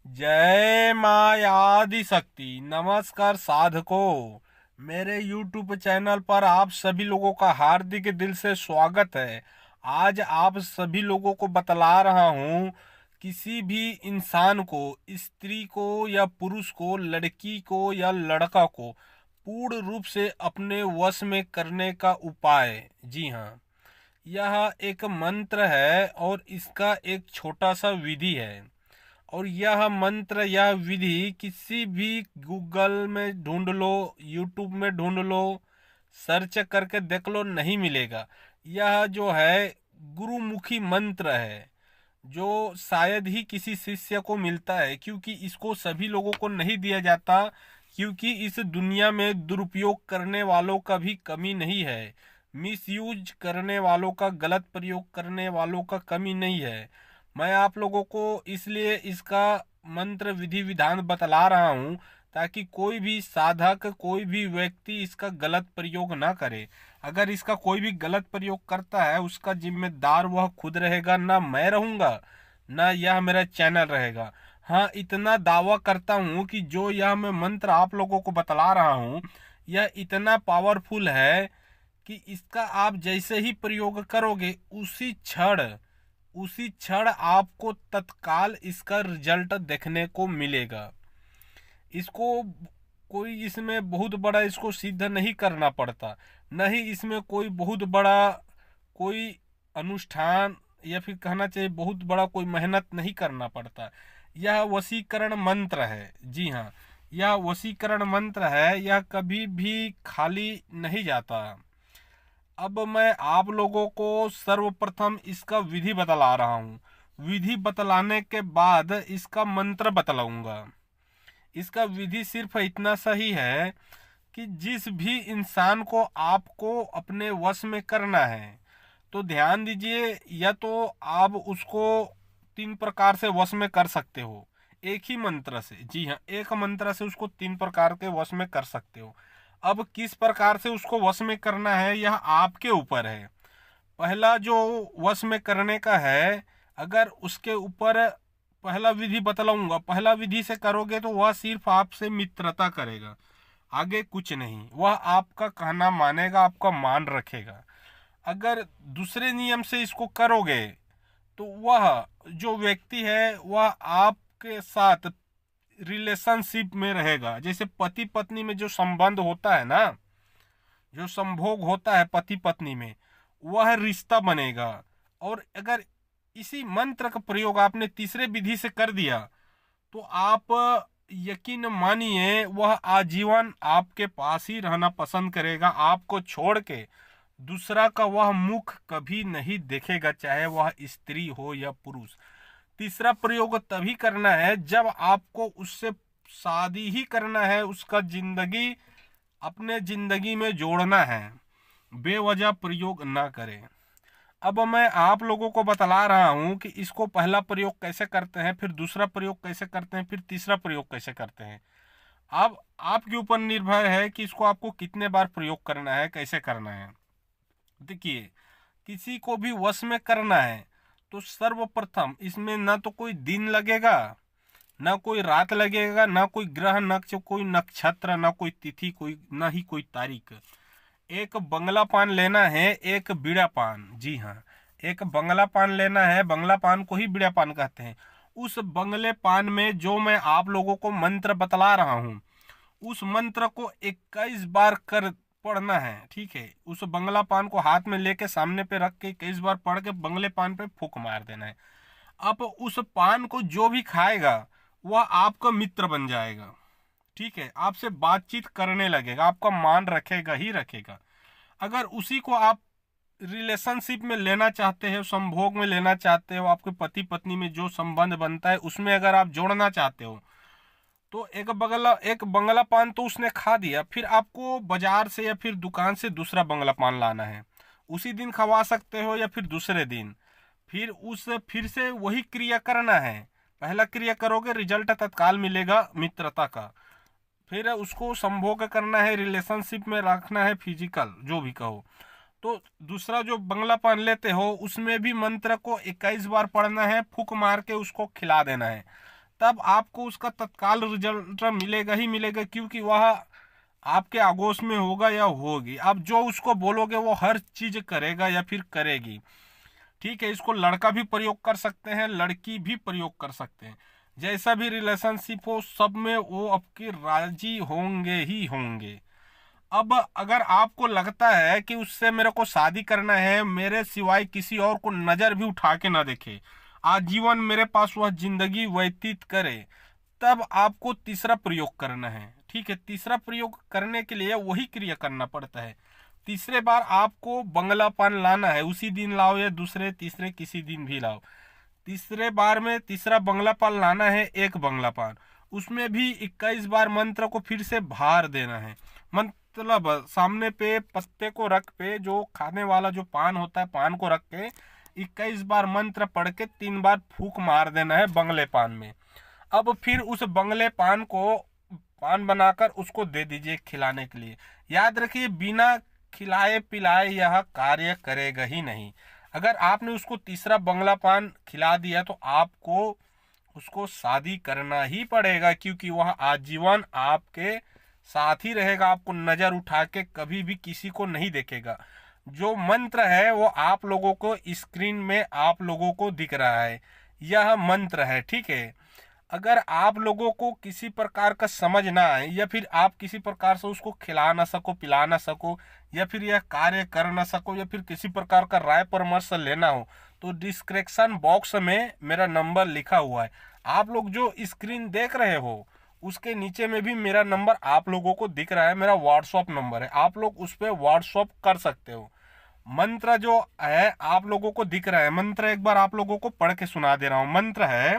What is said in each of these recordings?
जय माँ आदि शक्ति। नमस्कार साधकों, मेरे YouTube चैनल पर आप सभी लोगों का हार्दिक दिल से स्वागत है। आज आप सभी लोगों को बतला रहा हूँ, किसी भी इंसान को, स्त्री को या पुरुष को, लड़की को या लड़का को पूर्ण रूप से अपने वश में करने का उपाय। जी हाँ, यह एक मंत्र है और इसका एक छोटा सा विधि है। और यह मंत्र, यह विधि किसी भी गूगल में ढूंढ लो, यूट्यूब में ढूंढ लो, सर्च करके देख लो, नहीं मिलेगा। यह जो है गुरुमुखी मंत्र है, जो शायद ही किसी शिष्य को मिलता है, क्योंकि इसको सभी लोगों को नहीं दिया जाता। क्योंकि इस दुनिया में दुरुपयोग करने वालों का भी कमी नहीं है, मिसयूज करने वालों का, गलत प्रयोग करने वालों का कमी नहीं है। मैं आप लोगों को इसलिए इसका मंत्र विधि विधान बतला रहा हूँ, ताकि कोई भी साधक, कोई भी व्यक्ति इसका गलत प्रयोग ना करे। अगर इसका कोई भी गलत प्रयोग करता है, उसका जिम्मेदार वह खुद रहेगा, ना मैं रहूंगा, ना यह मेरा चैनल रहेगा। हाँ, इतना दावा करता हूँ कि जो यह मैं मंत्र आप लोगों को बतला रहा हूँ, यह इतना पावरफुल है कि इसका आप जैसे ही प्रयोग करोगे, उसी क्षण आपको तत्काल इसका रिजल्ट देखने को मिलेगा। इसको कोई, इसमें बहुत बड़ा इसको सिद्ध नहीं करना पड़ता, न ही इसमें कोई बहुत बड़ा कोई अनुष्ठान, या फिर कहना चाहिए बहुत बड़ा कोई मेहनत नहीं करना पड़ता। यह वशीकरण मंत्र है। जी हाँ, यह वशीकरण मंत्र है, यह कभी भी खाली नहीं जाता। अब मैं आप लोगों को सर्वप्रथम इसका विधि बतला रहा हूँ। विधि बतलाने के बाद इसका मंत्र बतलाऊंगा। इसका विधि सिर्फ इतना सही है कि जिस भी इंसान को आपको अपने वश में करना है, तो ध्यान दीजिए, या तो आप उसको 3 प्रकार से वश में कर सकते हो, एक ही मंत्र से। जी हाँ, एक मंत्र से उसको 3 प्रकार के वश में कर सकते हो। अब किस प्रकार से उसको वश में करना है, यह आपके ऊपर है। पहला जो वश में करने का है, अगर उसके ऊपर पहला विधि बतलाऊंगा, पहला विधि से करोगे तो वह सिर्फ आपसे मित्रता करेगा, आगे कुछ नहीं। वह आपका कहना मानेगा, आपका मान रखेगा। अगर दूसरे नियम से इसको करोगे, तो वह जो व्यक्ति है वह आपके साथ रिलेशनशिप में रहेगा। जैसे पति पत्नी में जो संबंध होता है ना, जो संभोग होता है पति पत्नी में, वह रिश्ता बनेगा। और अगर इसी मंत्र का प्रयोग आपने तीसरे विधि से कर दिया, तो आप यकीन मानिए, वह आजीवन आपके पास ही रहना पसंद करेगा। आपको छोड़ के दूसरा का वह मुख कभी नहीं देखेगा, चाहे वह स्त्री हो या पुरुष। तीसरा प्रयोग तभी करना है जब आपको उससे शादी ही करना है, उसका जिंदगी अपने जिंदगी में जोड़ना है। बेवजह प्रयोग ना करें। अब मैं आप लोगों को बतला रहा हूं कि इसको पहला प्रयोग कैसे करते हैं, फिर दूसरा प्रयोग कैसे करते हैं, फिर तीसरा प्रयोग कैसे करते हैं। अब आपके ऊपर निर्भर है कि इसको आपको कितने बार प्रयोग करना है, कैसे करना है। देखिए, किसी को भी वश में करना है तो सर्वप्रथम इसमें ना तो कोई दिन लगेगा, ना कोई रात लगेगा, ना कोई ग्रह, न कोई नक्षत्र, ना कोई तिथि, कोई ना ही कोई तारीख। एक बंगला पान लेना है, एक बीड़ा पान। जी हाँ, एक बंगला पान लेना है, बंगला पान को ही बीड़ा पान कहते हैं। उस बंगले पान में जो मैं आप लोगों को मंत्र बतला रहा हूँ, उस मंत्र को 21 बार कर पढ़ना है। ठीक है, उस बंगला पान को हाथ में लेके सामने पे रख के 21 बार पढ़ के बंगले पान पे फूक मार देना है। अब उस पान को जो भी खाएगा वह आपका मित्र बन जाएगा। ठीक है, आपसे बातचीत करने लगेगा, आपका मान रखेगा ही रखेगा। अगर उसी को आप रिलेशनशिप में लेना चाहते हो, संभोग में लेना चाहते हो, आपके पति पत्नी में जो संबंध बनता है उसमें अगर आप जोड़ना चाहते हो, तो एक बंगला पान तो उसने खा दिया, फिर आपको बाजार से या फिर दुकान से दूसरा बंगला पान लाना है। उसी दिन खवा सकते हो या फिर दूसरे दिन। फिर से वही क्रिया करना है। पहला क्रिया करोगे, रिजल्ट तत्काल मिलेगा मित्रता का। फिर उसको संभोग करना है, रिलेशनशिप में रखना है, फिजिकल जो भी कहो। तो दूसरा जो बंगला पान लेते हो, उसमें भी मंत्र को 21 बार पढ़ना है, फूक मार के उसको खिला देना है। तब आपको उसका तत्काल रिजल्ट मिलेगा ही मिलेगा, क्योंकि वह आपके आगोश में होगा या होगी। आप जो उसको बोलोगे वो हर चीज करेगा या फिर करेगी। ठीक है, इसको लड़का भी प्रयोग कर सकते हैं, लड़की भी प्रयोग कर सकते हैं। जैसा भी रिलेशनशिप हो सब में वो आपके राजी होंगे ही होंगे। अब अगर आपको लगता है कि उससे मेरे को शादी करना है, मेरे सिवाय किसी और को नजर भी उठा के ना देखे, आजीवन मेरे पास वह जिंदगी व्यतीत करे, तब आपको तीसरा प्रयोग करना है। ठीक है, तीसरा प्रयोग करने के लिए वही क्रिया करना पड़ता है। तीसरे बार आपको बंगला पान लाना है, उसी दिन लाओ या दूसरे तीसरे किसी दिन भी लाओ। तीसरे बार में तीसरा बंगला पान लाना है, एक बंगला पान, उसमें भी 21 बार मंत्र को फिर से भार देना है। मतलब सामने पे पत्ते को रख पे, जो खाने वाला जो पान होता है, पान को रख के 21 बार मंत्र पढ़ के 3 बार फूंक मार देना है बंगले पान में। अब फिर उस बंगले पान को पान बनाकर उसको दे दीजिए खिलाने के लिए। याद रखिए, बिना खिलाए पिलाए यह कार्य करेगा ही नहीं। अगर आपने उसको तीसरा बंगला पान खिला दिया तो आपको उसको शादी करना ही पड़ेगा, क्योंकि वह आजीवन आपके साथ ही रहेगा, आपको नजर उठा के कभी भी किसी को नहीं देखेगा। जो मंत्र है वो आप लोगों को स्क्रीन में आप लोगों को दिख रहा है, यह मंत्र है। ठीक है, अगर आप लोगों को किसी प्रकार का समझ ना आए, या फिर आप किसी प्रकार से उसको खिला ना सको, पिला ना सको, या फिर यह कार्य कर ना सको, या फिर किसी प्रकार का राय परामर्श लेना हो, तो डिस्क्रिप्शन बॉक्स में मेरा नंबर लिखा हुआ है। आप लोग जो स्क्रीन देख रहे हो उसके नीचे में भी मेरा नंबर आप लोगों को दिख रहा है, मेरा व्हाट्सअप नंबर है, आप लोग उस पर व्हाट्सअप कर सकते हो। मंत्र जो है आप लोगों को दिख रहा है, मंत्र एक बार आप लोगों को पढ़ के सुना दे रहा हूं। मंत्र है,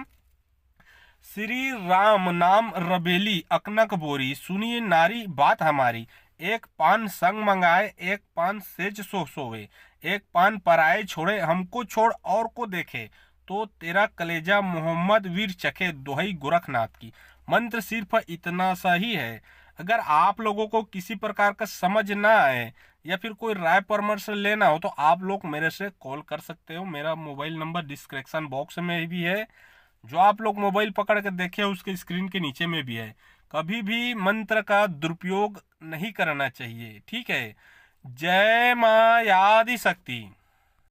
श्री राम नाम रबेली अकनक बोरी, सुनिए नारी बात हमारी, एक पान संग मंगाए, एक पान सेज सो सोवे, एक पान पराए छोड़े, हमको छोड़ और को देखे, तो तेरा कलेजा मोहम्मद वीर चखे, दोहई गोरखनाथ की। मंत्र सिर्फ इतना सा ही है। अगर आप लोगों को किसी प्रकार का समझ ना आए या फिर कोई राय परामर्श लेना हो तो आप लोग मेरे से कॉल कर सकते हो। मेरा मोबाइल नंबर डिस्क्रिप्शन बॉक्स में भी है, जो आप लोग मोबाइल पकड़ के देखे उसके स्क्रीन के नीचे में भी है। कभी भी मंत्र का दुरुपयोग नहीं करना चाहिए। ठीक है, जय मां आदि शक्ति।